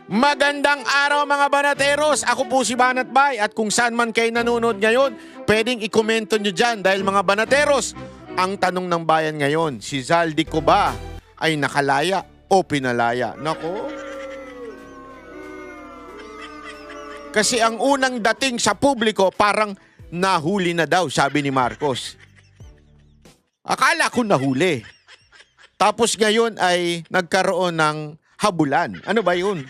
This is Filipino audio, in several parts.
Magandang araw mga banateros! Ako po si Banat Bay at kung saan man kayo nanonood ngayon, pwedeng ikomento nyo dyan dahil mga banateros, ang tanong ng bayan ngayon, si Zaldico ba ay nakalaya o pinalaya? Nako. Kasi ang unang dating sa publiko parang nahuli na daw, sabi ni Marcos. Akala ko nahuli. Tapos ngayon ay nagkaroon ng habulan. Ano ba yun?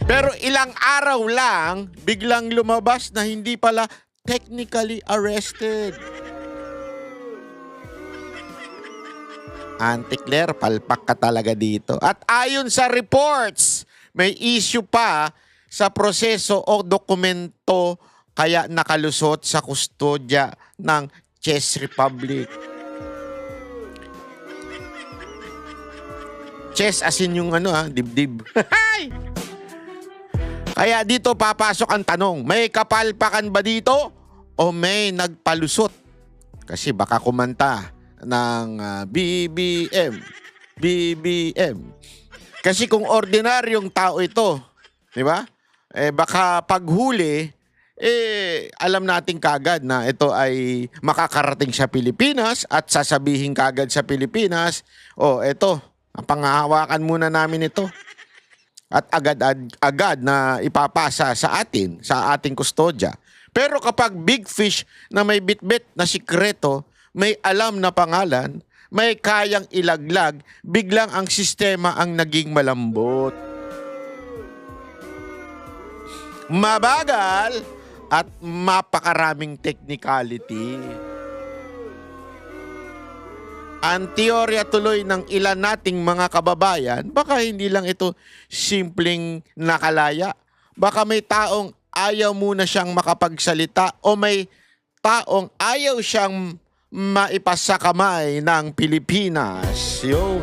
Pero ilang araw lang, biglang lumabas na hindi pala technically arrested. Auntie Claire, palpak ka talaga dito. At ayon sa reports, may issue pa sa proseso o dokumento kaya nakalusot sa kustodya ng Chess Republic. Chess as in yung dibdib. Kaya dito papasok ang tanong, may kapalpakan ba dito o may nagpalusot? Kasi baka kumanta ng BBM. Kasi kung ordinaryong tao ito, di ba? Baka paghuli, alam natin kagad na ito ay makakarating sa Pilipinas at sasabihin kagad sa Pilipinas, ito, panghahawakan muna namin ito. At agad na ipapasa sa ating kustodya. Pero kapag big fish na may bitbit na sikreto, may alam na pangalan, may kayang ilaglag, biglang ang sistema ang naging malambot. Mabagal at mapakaraming technicality. Ang teorya tuloy ng ilan nating mga kababayan, baka hindi lang ito simpleng nakalaya. Baka may taong ayaw muna siyang makapagsalita o may taong ayaw siyang maipasa kamay ng Pilipinas. Yun.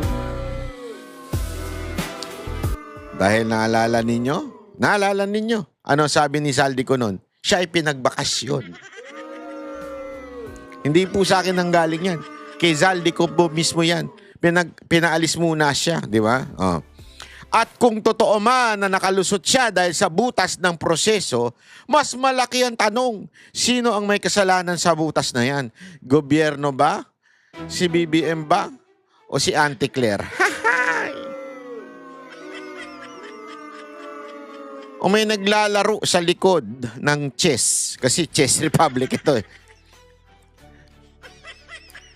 Dahil naalala ninyo? Ano sabi ni Zaldico nun? Siya ay pinagbakasyon. Hindi po sa akin ang galing yan. Kay Zaldico po mismo yan. Pinaalis muna siya, di ba? At kung totoo man na nakalusot siya dahil sa butas ng proseso, mas malaki ang tanong, sino ang may kasalanan sa butas na yan? Gobyerno ba? Si BBM ba? O si Auntie Claire? O may naglalaro sa likod ng chess? Kasi Chess Republic ito eh.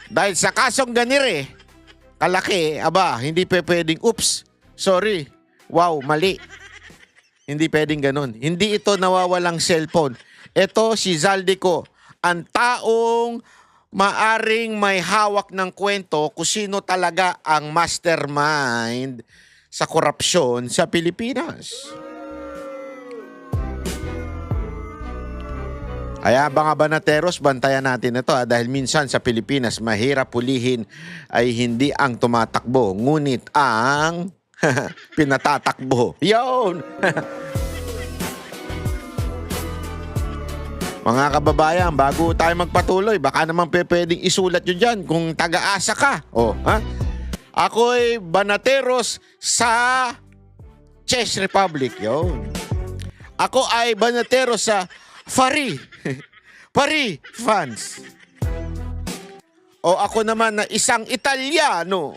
Dahil sa kasong ganire, kalaki, hindi pwedeng, oops, sorry, wow, mali. Hindi pwedeng ganun. Hindi ito nawawalang cellphone. Ito si Zaldico, ang taong maaring may hawak ng kwento kung sino talaga ang mastermind sa korupsyon sa Pilipinas. Kaya mga banateros, bantayan natin ito dahil minsan sa Pilipinas mahirap pulihin ay hindi ang tumatakbo, ngunit ang pinatatakbo. Yun! Mga kababayan, bago tayo magpatuloy, baka naman pwedeng isulat nyo dyan kung taga-asa ka. Ako'y banateros sa Chess Republic. Yun. Ako ay banateros sa Pari fans. O ako naman na isang Italyano.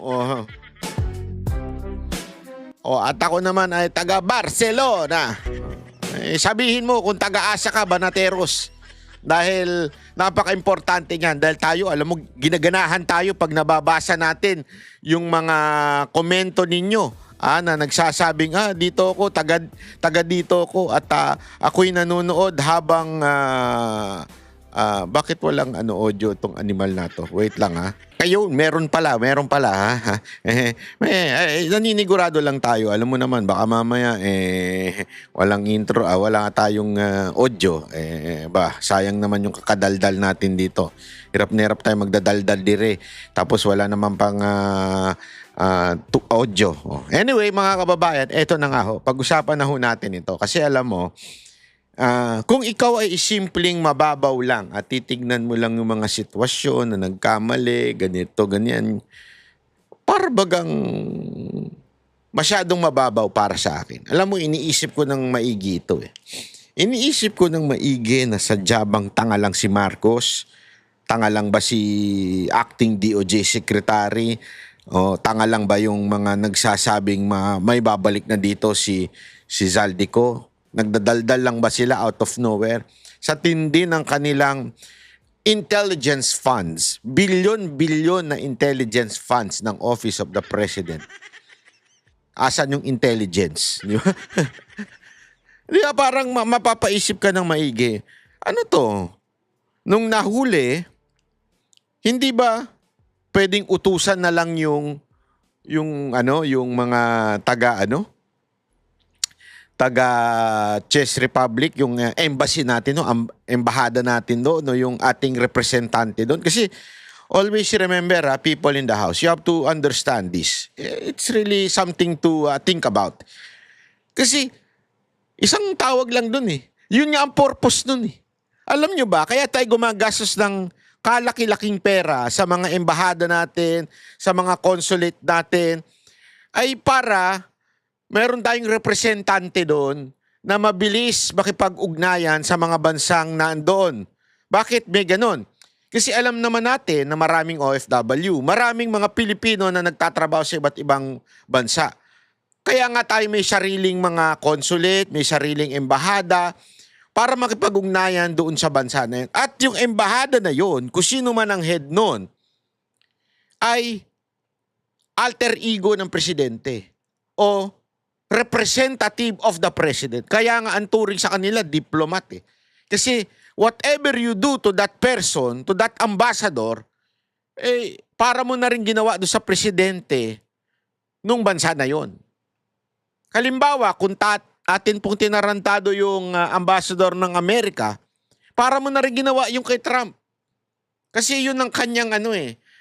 At ako naman ay taga Barcelona. Sabihin mo kung taga-asa ka, banateros. Dahil napaka-importante niyan. Dahil tayo, alam mo, ginaganahan tayo pag nababasa natin yung mga komento ninyo. Na nagsasabing, dito ako, taga dito ako at ako'y nanonood habang, bakit walang audio itong animal na to? Wait lang Ayun, meron pala naninigurado lang tayo. Alam mo naman, baka mamaya, walang intro, wala tayong audio. Sayang naman yung kakadaldal natin dito. Hirap na hirap tayo magdadaldal dire. Tapos wala naman pang audio. Anyway, mga kababayan, eto na nga pag-usapan na natin ito. Kasi alam mo, Kung ikaw ay simpleng mababaw lang at titignan mo lang yung mga sitwasyon na nagkamali, ganito, ganyan, para bagang masyadong mababaw para sa akin. Alam mo, iniisip ko ng maigi ito eh. Iniisip ko ng maigi na sadya bang tanga lang si Marcos? Tanga lang ba si acting DOJ Secretary? O tanga lang ba yung mga nagsasabing may babalik na dito si Zaldico? Nagdadaldal lang ba sila out of nowhere? Sa tindi ng kanilang intelligence funds, bilyon-bilyon na intelligence funds ng Office of the President. Asan yung intelligence? Di ba? Di ba parang mapapaisip ka ng maigi. Ano to? Nung nahuli, hindi ba pwedeng utusan na lang yung mga taga Czech Republic, yung embassy natin, no, embahada natin doon, no, yung ating representante doon. Kasi always remember, people in the house, you have to understand this. It's really something to think about. Kasi isang tawag lang doon eh. Yun nga ang purpose doon eh. Alam nyo ba, kaya tayo gumagastos ng kalaki-laking pera sa mga embahada natin, sa mga consulate natin, ay para meron tayong representante doon na mabilis makipag-ugnayan sa mga bansang nandoon. Bakit may ganon? Kasi alam naman natin na maraming OFW, maraming mga Pilipino na nagtatrabaho sa iba't ibang bansa. Kaya nga tayo may sariling mga consulate, may sariling embahada para makipag-ugnayan doon sa bansa na yun. At yung embahada na yun, kung sino man ang head nun, ay alter ego ng presidente o representative of the president. Kaya nga ang turing sa kanila, diplomat eh. Kasi whatever you do to that person, to that ambassador, para mo na rin ginawa doon sa presidente nung bansa na yon. Halimbawa, kung atin pong tinarantado yung ambassador ng Amerika, para mo na rin ginawa yung kay Trump. Kasi yun ang kanyang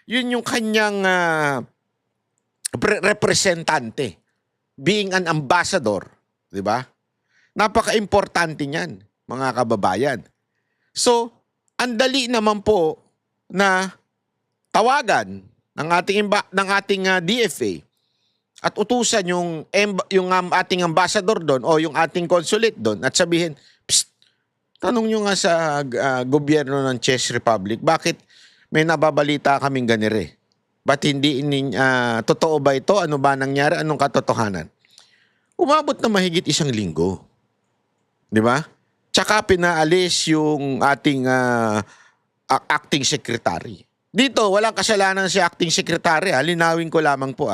yun yung kanyang representante. Being an ambassador, di ba? Napaka-importante niyan, mga kababayan. So, ang dali naman po na tawagan ng ating DFA at utusan yung ating ambassador doon o yung ating consulate doon at sabihin, psst, tanong nyo nga sa gobyerno ng Czech Republic, bakit may nababalita kaming ganire? Ba't hindi totoo ba ito? Ano ba nangyari? Anong katotohanan? Umabot na mahigit 1 linggo. Di ba? Tsaka pinaalis yung ating acting secretary. Dito, walang kasalanan si acting secretary. Linawin ko lamang po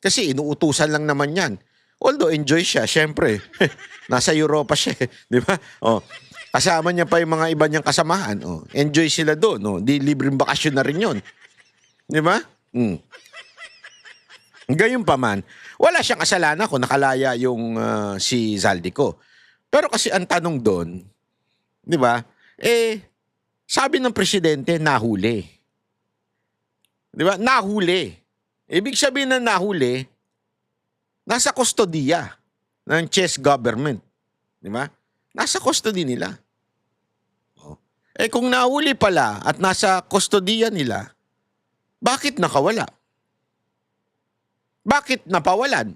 kasi inuutusan lang naman yan. Although enjoy siya, syempre. Nasa Europa siya, di ba? Kasama niya pa yung mga iba niyang kasamahan. Enjoy sila doon. Di libreng bakasyon na rin yun. Di ba? Gayunpaman, wala siyang kasalanan kung nakalaya yung si Zaldico. Pero kasi ang tanong doon, di ba? Sabi ng presidente, nahuli. Di ba? Nahuli. Ibig sabihin na nahuli, nasa kustodiya ng Czech government. Di ba? Nasa custody nila. Kung nahuli pala at nasa kustodiya nila, bakit nakawala? Bakit napawalan?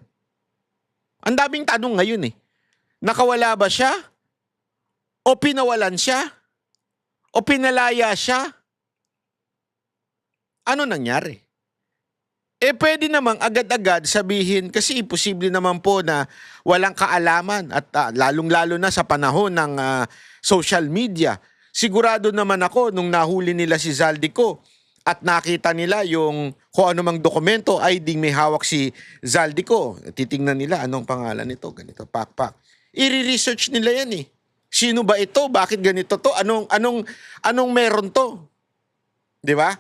Ang daming tanong ngayon eh. Nakawala ba siya? O pinawalan siya? O pinalaya siya? Ano nangyari? Pwede namang agad-agad sabihin kasi imposible naman po na walang kaalaman at lalong-lalo na sa panahon ng social media. Sigurado naman ako nung nahuli nila si Zaldico at nakita nila yung kung anumang dokumento ay ding may hawak si Zaldico. Titingnan nila anong pangalan nito, ganito, pakpak. I-research nila yan eh. Sino ba ito? Bakit ganito to? Anong meron to? 'Di ba?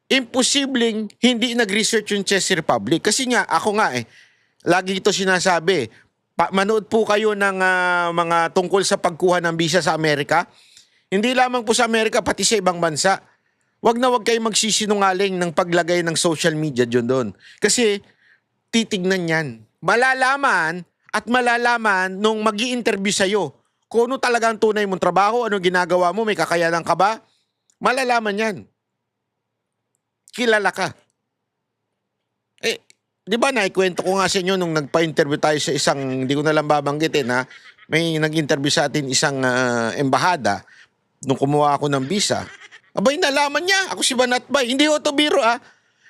Imposibleng hindi nag-research yung Czech Republic. Kasi nga, ako nga lagi ito sinasabi, manood po kayo ng mga tungkol sa pagkuha ng visa sa Amerika. Hindi lamang po sa Amerika, pati sa ibang bansa. Wag na wag kayo magsisinungaling ng paglagay ng social media dyan doon. Kasi titignan yan. Malalaman at malalaman nung mag-i-interview sa'yo kung ano talaga ang tunay mong trabaho, ano ginagawa mo, may kakayanan ka ba? Malalaman yan. Kilala ka. di ba naikwento ko nga sa inyo nung nagpa-interview tayo sa isang, hindi ko na lang babanggitin ha, may nag-interview sa atin isang embahada nung kumuha ako ng visa. Abay, nalaman niya, ako si Banatbay. Hindi ko to biro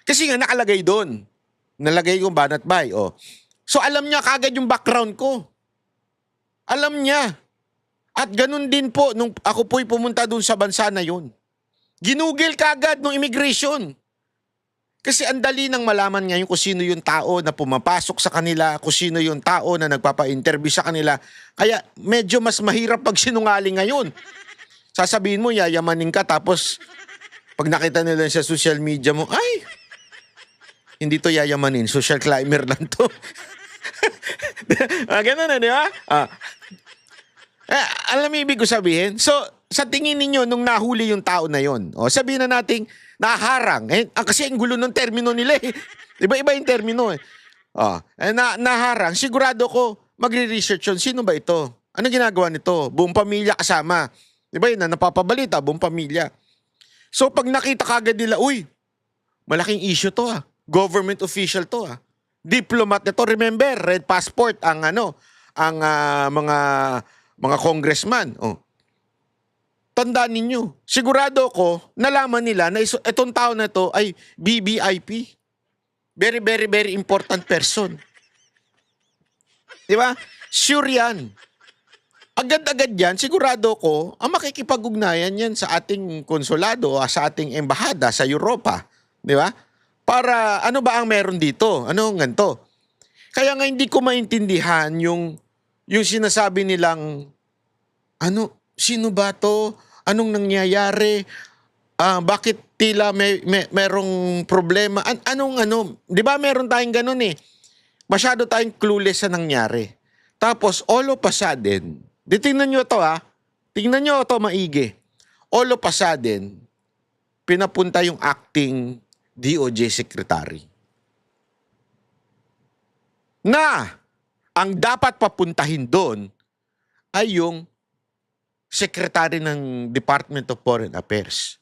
kasi nga nakalagay doon. Nalagay ko Banatbay. Oh. So alam niya kagad yung background ko. Alam niya. At ganun din po nung ako po'y pumunta doon sa bansa na yun. Ginugil kagad nung immigration. Kasi ang dali nang malaman ngayon kung sino yung tao na pumapasok sa kanila, kung sino yung tao na nagpapa-interview sa kanila. Kaya medyo mas mahirap pag sinungaling ngayon. Sasabihin mo, yayamanin ka, tapos pag nakita nila sa social media mo, ay, hindi to yayamanin, social climber lang to. Ganun na, di ba? Alam mo ibig ko sabihin? So, sa tingin ninyo, nung nahuli yung tao na yon, sabihin na nating naharang. Kasi ang gulo ng termino nila eh. Iba-iba yung termino eh. Naharang. Sigurado ko, magre-research yun. Sino ba ito? Ano ginagawa nito? Buong pamilya kasama. Diba yun na napapabalita, buong pamilya. So pag nakita kagad nila, uy, malaking issue to Government official to Diplomat na to. Remember, red passport ang mga congressman. Tandaan ninyo, sigurado ko, nalaman nila na itong tao na to ay BBIP. Very, very, very important person. Di ba? Sure yan. Agad-agad yan, sigurado ko, ang makikipag-ugnayan yan sa ating konsulado, sa ating embahada sa Europa. Di ba? Para, ano ba ang meron dito? Ano ang ganito? Kaya nga hindi ko maintindihan yung sinasabi nilang, sino ba to? Anong nangyayari? Bakit tila merong problema? Di ba meron tayong ganun eh? Masyado tayong clueless sa nangyari. Tapos, all of a sudden, tingnan nyo to tingnan nyo to maigi. All of a sudden, pinapunta yung acting DOJ secretary. Na, ang dapat papuntahin doon ay yung secretary ng Department of Foreign Affairs.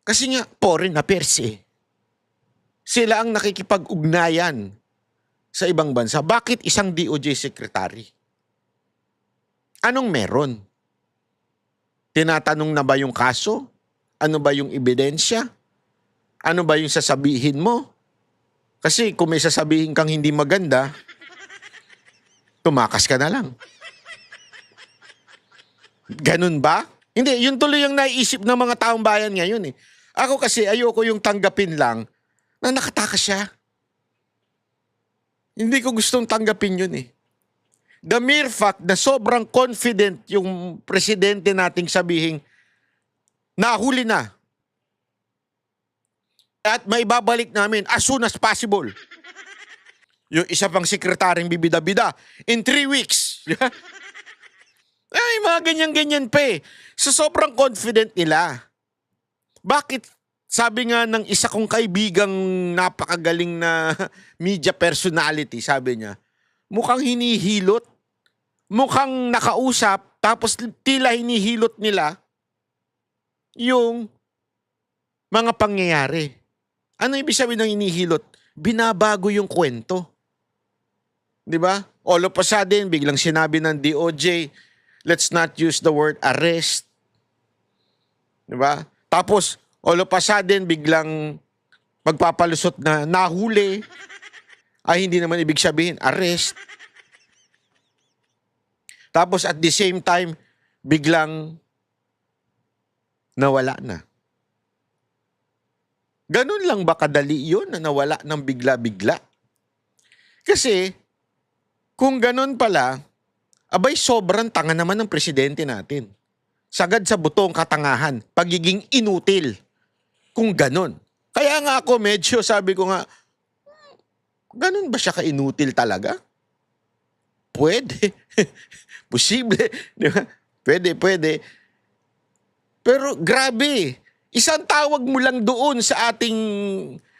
Kasi nga, foreign affairs Sila ang nakikipag-ugnayan sa ibang bansa. Bakit isang DOJ secretary? Anong meron? Tinatanong na ba yung kaso? Ano ba yung ebidensya? Ano ba yung sasabihin mo? Kasi kung may sasabihin kang hindi maganda, tumakas ka na lang. Ganun ba? Hindi, yun tuloy yung naiisip ng mga taong bayan ngayon eh. Ako kasi ayoko yung tanggapin lang na nakatakas siya. Hindi ko gustong tanggapin yun eh. The mere fact na sobrang confident yung presidente nating sabihin, nahuli na. At maibabalik namin as soon as possible. Yung isa pang sekretaryong bibida-bida, in 3 weeks. Ay, mga ganyan-ganyan pa eh. So, sobrang confident nila. Bakit? Sabi nga ng isa kong kaibigang napakagaling na media personality, sabi niya, mukhang hinihilot, mukhang nakausap, tapos tila hinihilot nila yung mga pangyayari. Ano ibig sabihin ng hinihilot? Binabago yung kwento. Di ba? All of a sudden, biglang sinabi ng DOJ, let's not use the word arrest. Di ba? Tapos, all of a sudden, biglang magpapalusot na nahuli. Ay, hindi naman ibig sabihin, arrest. Tapos, at the same time, biglang nawala na. Ganun lang ba kadali yun na nawala ng bigla-bigla? Kasi, kung ganun pala, abay sobrang tanga naman ng presidente natin. Sagad sa butong katangahan, pagiging inutil. Kung ganun. Kaya nga ako medyo sabi ko nga, ganun ba siya ka-inutil talaga? Pwede. Posible. Di ba? Pwede. Pero grabe. Isang tawag mo lang doon sa ating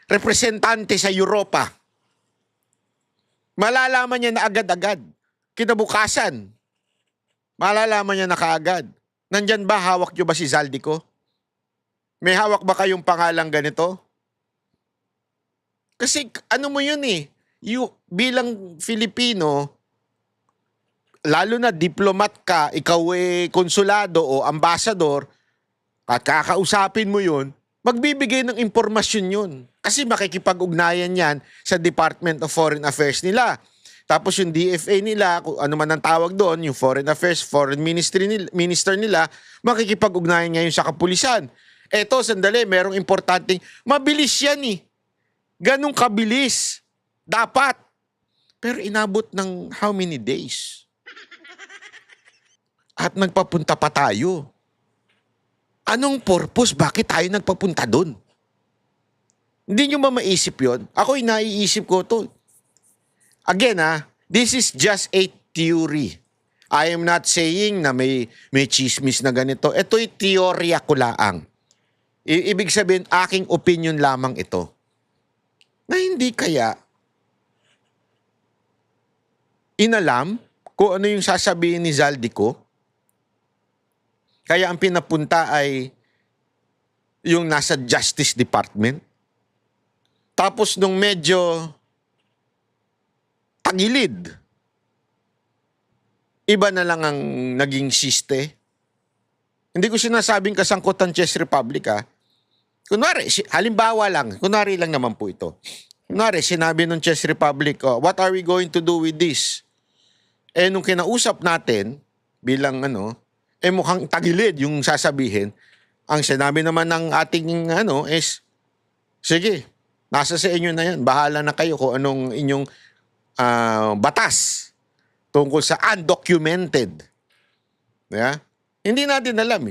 representante sa Europa. Malalaman niya na agad-agad. Kinabukasan. Malalaman niya na kaagad. Nandyan ba, hawak niyo ba si Zaldico? May hawak ba kayong pangalang ganito? Kasi ano mo yun eh. bilang Filipino, lalo na diplomat ka, ikaw konsulado o ambasador, at kakausapin mo yun, magbibigay ng impormasyon yun. Kasi makikipag-ugnayan yan sa Department of Foreign Affairs nila. Tapos yung DFA nila, kung ano man ang tawag doon, yung Foreign Affairs, Foreign Minister nila, makikipag-ugnayan ngayon sa kapulisan. Eto, sandali, merong importanteng, mabilis yan eh. Ganong kabilis. Dapat. Pero inabot ng how many days? At nagpapunta pa tayo. Anong purpose? Bakit tayo nagpapunta doon? Hindi nyo ba maisip yun? Ako'y naiisip ko to. Again, this is just a theory. I am not saying na may chismis na ganito. Ito'y teorya ko laang. Ibig sabihin, aking opinion lamang ito. Na hindi kaya inalam kung ano yung sasabihin ni Zaldico. Kaya ang pinapunta ay yung nasa Justice Department. Tapos nung medyo tagilid, iba na lang ang naging siste. Hindi ko sinasabing kasangkutan Chess Republic Kunwari, halimbawa lang, kunwari lang naman po ito. Kunwari, sinabi ng Chess Republic, what are we going to do with this? Nung kinausap natin, bilang mukhang tagilid yung sasabihin, ang sinabi naman ng ating is, sige, nasa sa inyo na yan, bahala na kayo kung anong inyong batas tungkol sa undocumented. Yeah? Hindi natin alam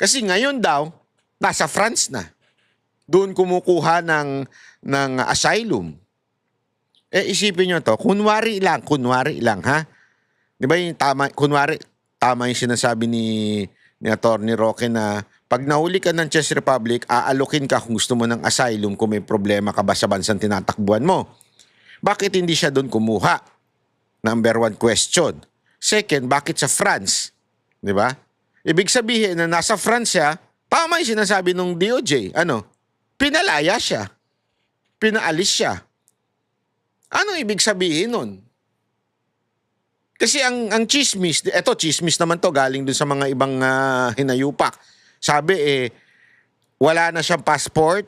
Kasi ngayon daw, nasa France na. Doon kumukuha ng asylum. Isipin nyo to, kunwari lang ha. Di ba yung tama yung sinasabi ni Atty. Roque na pag nahuli ka ng Chess Republic, aalokin ka kung gusto mo ng asylum kung may problema ka ba sa bansang tinatakbuhan mo. Bakit hindi siya doon kumuha? Number one question. Second, bakit sa France? Di ba? Ibig sabihin na nasa France siya, tama yung sinasabi ng DOJ. Pinalaya siya. Pinaalis siya. Ano ibig sabihin nun? Kasi ang chismis, chismis naman to galing dun sa mga ibang hinayupak. Sabi wala na siyang passport.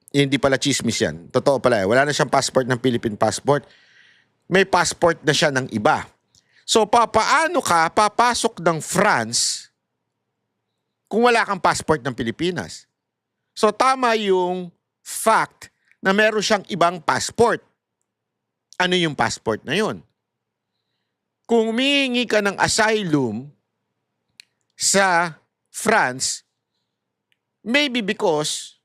Hindi pala chismis yan. Totoo pala wala na siyang passport ng Philippine passport. May passport na siya ng iba. So papaano ka papasok ng France kung wala kang passport ng Pilipinas? So tama yung fact na meron siyang ibang passport. Ano yung passport na yun? Kung humihingi ka ng asylum sa France, maybe because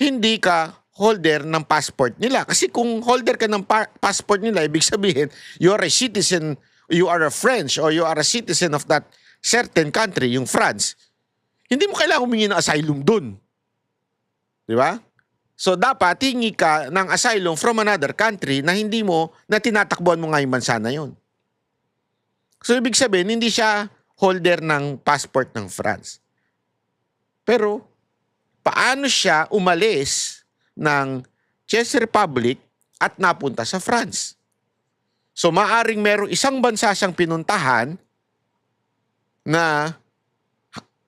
hindi ka holder ng passport nila. Kasi kung holder ka ng passport nila, ibig sabihin, you are a citizen, you are a French, or you are a citizen of that certain country, yung France. Hindi mo kailangan humingi ng asylum dun. Di ba? So dapat hingi ka ng asylum from another country na na tinatakbuhan mo nga yung bansa na yun. So ibig sabihin, hindi siya holder ng passport ng France. Pero, paano siya umalis ng Czech Republic at napunta sa France? So maaring merong isang bansa siyang pinuntahan na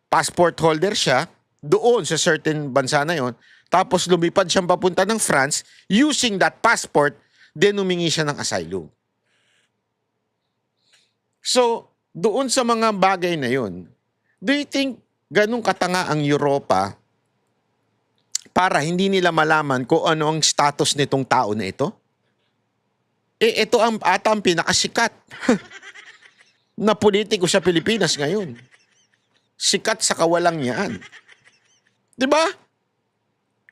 passport holder siya doon sa certain bansa na yon. Tapos lumipad siyang papunta ng France, using that passport, then humingi siya ng asylum. So, doon sa mga bagay na yun, do you think ganun katanga ang Europa para hindi nila malaman kung ano ang status nitong tao na ito? Ito ang pinakasikat na politiko sa Pilipinas ngayon. Sikat sa kawalang yan. Diba?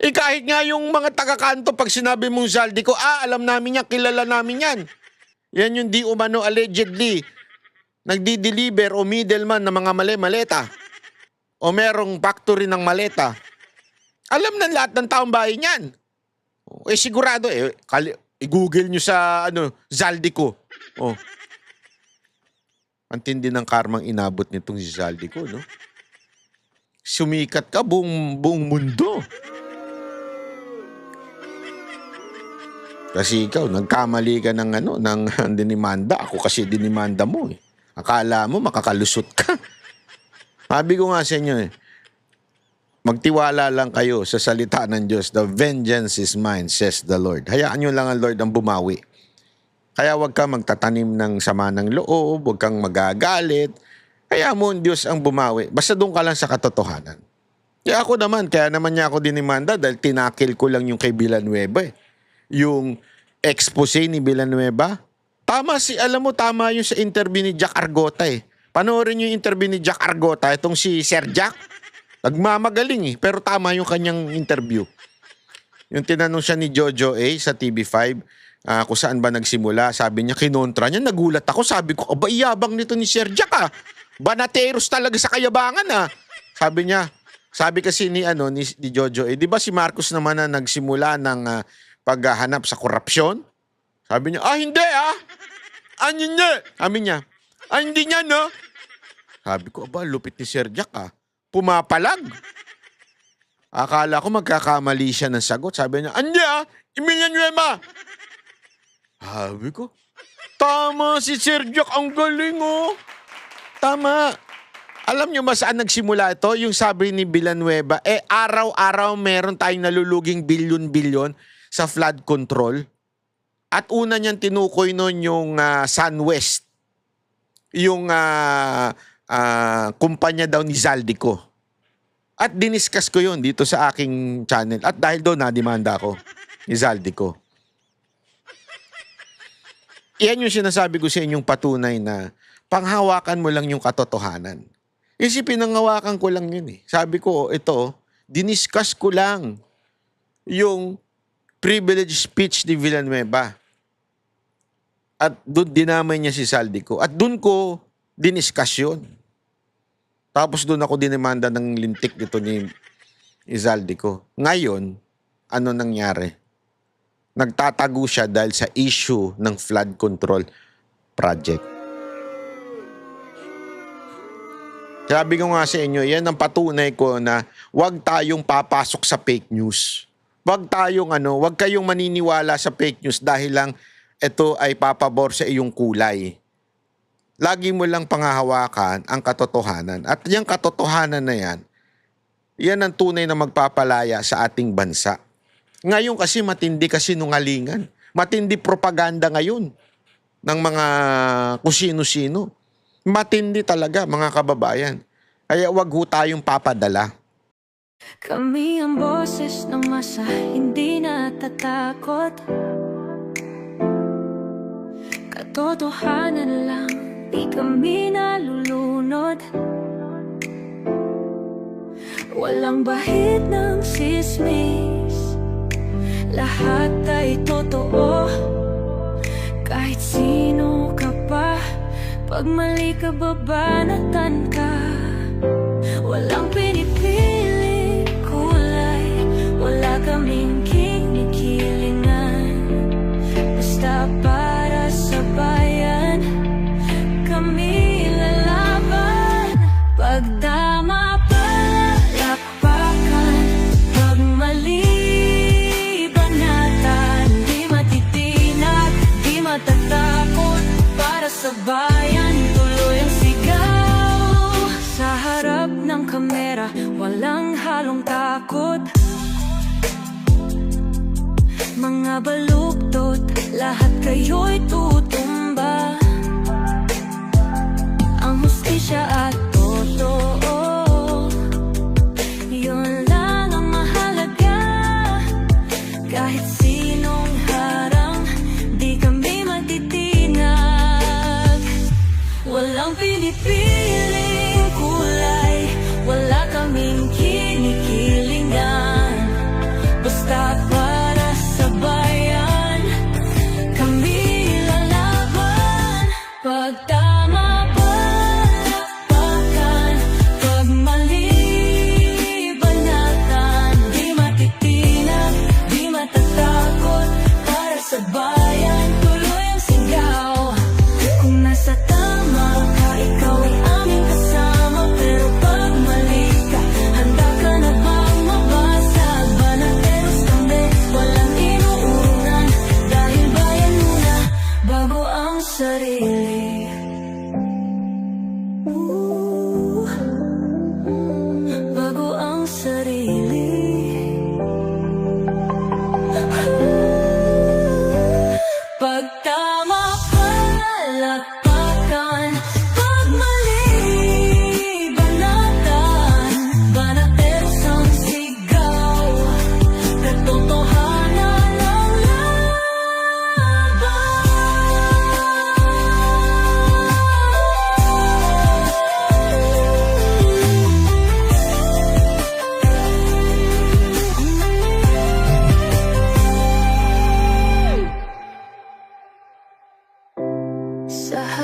Kahit nga yung mga taga-kanto, pag sinabi mong Zaldico, alam namin yan, kilala namin yan. Yan yung di umano allegedly nagdi-deliver o middleman ng mga maleta. O merong factory ng maleta. Alam ng lahat ng taong bayan yan. Sigurado, i-google nyo sa Zaldico. Ang tindi ng karmang inabot nitong si Zaldico, no? Sumikat ka buong mundo. Kasi ikaw, nagkamali ka ng ng dinimanda. Ako kasi dinimanda mo eh. Akala mo makakalusot ka. Sabi ko nga sa inyo eh, magtiwala lang kayo sa salita ng Diyos. The vengeance is mine, says the Lord. Hayaan nyo lang ang Lord ang bumawi. Kaya huwag kang magtatanim ng sama ng loob, huwag kang magagalit. Kaya mo ang Diyos ang bumawi. Basta doon ka lang sa katotohanan. Kaya ako naman, kaya naman niya ako dinimanda dahil tinakil ko lang yung kay Villanueva eh. Yung expose ni Villanueva. Tama alam mo, tama yung sa interview ni Jack Argota eh. Panoorin yung interview ni Jack Argota, itong si Sir Jack. Nagmamagaling eh, pero tama yung kanyang interview. Yung tinanong siya ni Jojo A sa TV5, kung saan ba nagsimula, sabi niya, kinontra niya, nagulat ako, sabi ko, aba, iyabang nito ni Sir Jack ah. Banateros talaga sa kayabangan ah. Sabi niya, sabi kasi ni Jojo A, di ba si Marcos naman na nagsimula ng paghahanap sa korupsyon? Sabi niya, hindi ah. Ano niya? Sabi niya, hindi niya no? Sabi ko, aba, lupit ni Sir Jack ah. Pumapalag. Akala ko magkakamali siya ng sagot. Sabi niya, anya, Villanueva. Sabi ko, tama si Sir Jack, ang galing oh. Tama. Alam niyo ba saan nagsimula ito? Yung sabi ni Villanueva, araw-araw meron tayong naluluging bilyon-bilyon sa flood control. At una niyang tinukoy noon yung SunWest. Yung kumpanya daw ni Zaldico. At diniscuss ko yun dito sa aking channel. At dahil doon, nadimanda ako ni Zaldico. Iyan yung sinasabi ko sa inyong patunay na panghawakan mo lang yung katotohanan. Kasi pinanghawakan ko lang yun eh. Sabi ko, ito, diniscuss ko lang yung privilege speech ni Villanueva. At doon dinamay niya si Zaldico. At doon ko diniscuss yun. Tapos doon ako dinimanda ng lintik dito ni Zaldico. Ngayon, ano nangyari? Nagtatago siya dahil sa issue ng flood control project. Sabi ko nga sa inyo, yan ang patunay ko na huwag tayong papasok sa fake news. Huwag kayong maniniwala sa fake news dahil lang ito ay papabor sa iyong kulay. Lagi mo lang panghahawakan ang katotohanan. At yung katotohanan na yan ang tunay na magpapalaya sa ating bansa. Ngayon kasi matindi kasinungalingan. Matindi propaganda ngayon ng mga kusino-sino. Matindi talaga mga kababayan. Kaya wag ho tayong papadala. Kami ang boses ng masa, hindi natatakot. Katotohanan lang, di kami nalulunod. Walang bahid ng sismis, lahat ay totoo. Kahit sino ka pa, pag mali ka babanatan ka. Walang pinipili kulay, wala kaming kinikilingan. Basta para sa bayan, kami lalaban. Pagdama palakpakan, pag mali banatan. Di matitinag, di matatakot, para sa bayan tuloy ang sigaw. Sa harap ng kamera, walang halong takot. Mga baluktot, lahat kayo'y tutumba. Ang hustisya at totoo, yun lang ang mahalaga. Kahit sinong harang, di kami matitinag. Walang pinipiling kulay, wala kaming kinikilingan. Basta para sa bayan, kami lalaban. sarili. Bago ang sarili. Pag tama palakpakan, pag mali banatan, banatesang sigaw, katotohanan ng laban. Sa